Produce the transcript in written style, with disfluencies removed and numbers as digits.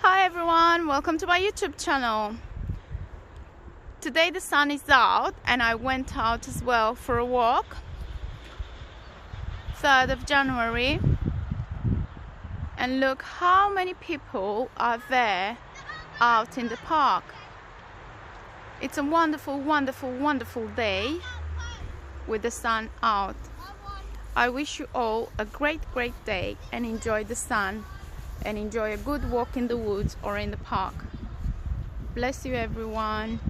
Hi everyone, welcome to my YouTube channel. Today the sun is out and I went out as well for a walk. 3rd of January. And look how many people are there out in the park. It's a wonderful, wonderful, wonderful day with the sun out. I wish you all a great day and enjoy the sun and enjoy a good walk in the woods or in the park. Bless you everyone.